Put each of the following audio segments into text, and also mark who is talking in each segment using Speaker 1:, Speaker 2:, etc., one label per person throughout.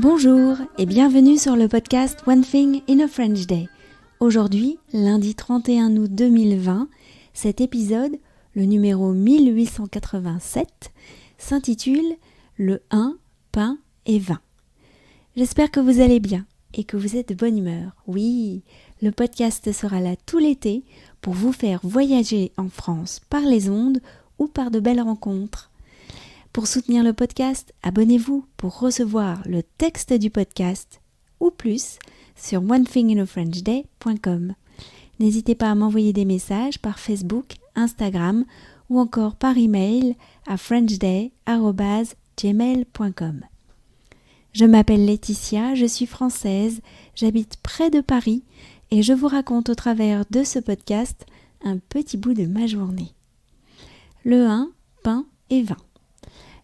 Speaker 1: Bonjour et bienvenue sur le podcast One Thing in a French Day. Aujourd'hui, lundi 31 août 2020, cet épisode, le numéro 1887, s'intitule « Le 1, pain et vin ». J'espère que vous allez bien et que vous êtes de bonne humeur. Oui, le podcast sera là tout l'été pour vous faire voyager en France par les ondes ou par de belles rencontres. Pour soutenir le podcast, abonnez-vous pour recevoir le texte du podcast ou plus sur onethinginafrenchday.com. N'hésitez pas à m'envoyer des messages par Facebook, Instagram ou encore par email à frenchday@gmail.com. Je m'appelle Laetitia, je suis française, j'habite près de Paris et je vous raconte au travers de ce podcast un petit bout de ma journée. Le 1, pain et vin.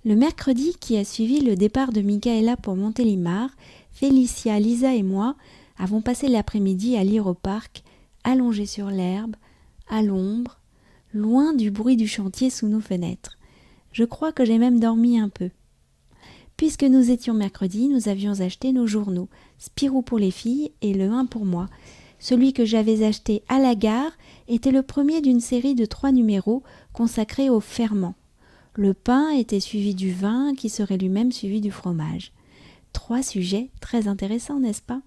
Speaker 1: Le mercredi qui a suivi le départ de Michaela pour Montélimar, Félicia, Lisa et moi avons passé l'après-midi à lire au parc, allongés sur l'herbe, à l'ombre, loin du bruit du chantier sous nos fenêtres. Je crois que j'ai même dormi un peu. Puisque nous étions mercredi, nous avions acheté nos journaux, Spirou pour les filles et Le 1 pour moi. Celui que j'avais acheté à la gare était le premier d'une série de 3 numéros consacrés au ferment. Le pain était suivi du vin qui serait lui-même suivi du fromage. 3 sujets très intéressants, n'est-ce pas ?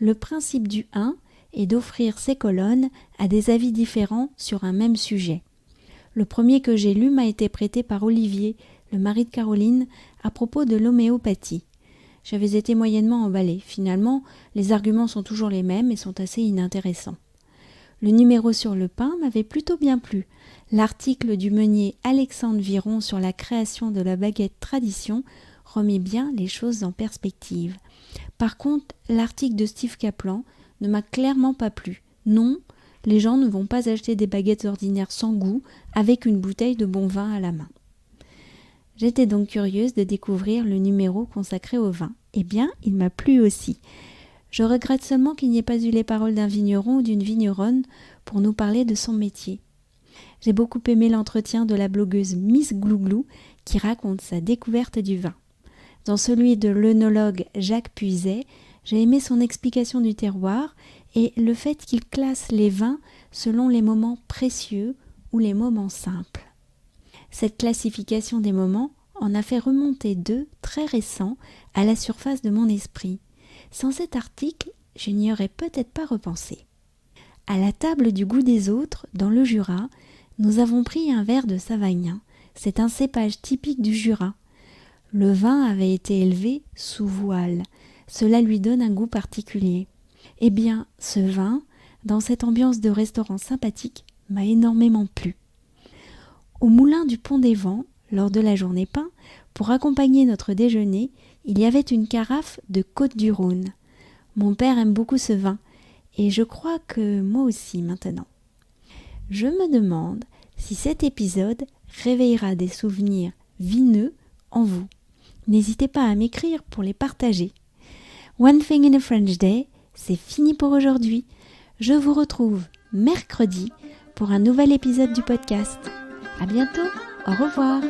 Speaker 1: Le principe du 1 est d'offrir ces colonnes à des avis différents sur un même sujet. Le premier que j'ai lu m'a été prêté par Olivier, le mari de Caroline, à propos de l'homéopathie. J'avais été moyennement emballée. Finalement, les arguments sont toujours les mêmes et sont assez inintéressants. Le numéro sur le pain m'avait plutôt bien plu. L'article du meunier Alexandre Viron sur la création de la baguette tradition remet bien les choses en perspective. Par contre, l'article de Steve Kaplan ne m'a clairement pas plu. Non, les gens ne vont pas acheter des baguettes ordinaires sans goût avec une bouteille de bon vin à la main. J'étais donc curieuse de découvrir le numéro consacré au vin. Eh bien, il m'a plu aussi. Je regrette seulement qu'il n'y ait pas eu les paroles d'un vigneron ou d'une vigneronne pour nous parler de son métier. J'ai beaucoup aimé l'entretien de la blogueuse Miss Glouglou qui raconte sa découverte du vin. Dans celui de l'œnologue Jacques Puiset, j'ai aimé son explication du terroir et le fait qu'il classe les vins selon les moments précieux ou les moments simples. Cette classification des moments en a fait remonter 2 très récents à la surface de mon esprit. Sans cet article, je n'y aurais peut-être pas repensé. À la table du goût des autres, dans le Jura, nous avons pris un verre de Savagnin. C'est un cépage typique du Jura. Le vin avait été élevé sous voile. Cela lui donne un goût particulier. Eh bien, ce vin, dans cette ambiance de restaurant sympathique, m'a énormément plu. Au moulin du Pont des Vents, lors de la journée pain, pour accompagner notre déjeuner, il y avait une carafe de Côtes-du-Rhône. Mon père aime beaucoup ce vin, et je crois que moi aussi maintenant. Je me demande si cet épisode réveillera des souvenirs vineux en vous. N'hésitez pas à m'écrire pour les partager. One Thing in a French Day, c'est fini pour aujourd'hui. Je vous retrouve mercredi pour un nouvel épisode du podcast. À bientôt, au revoir.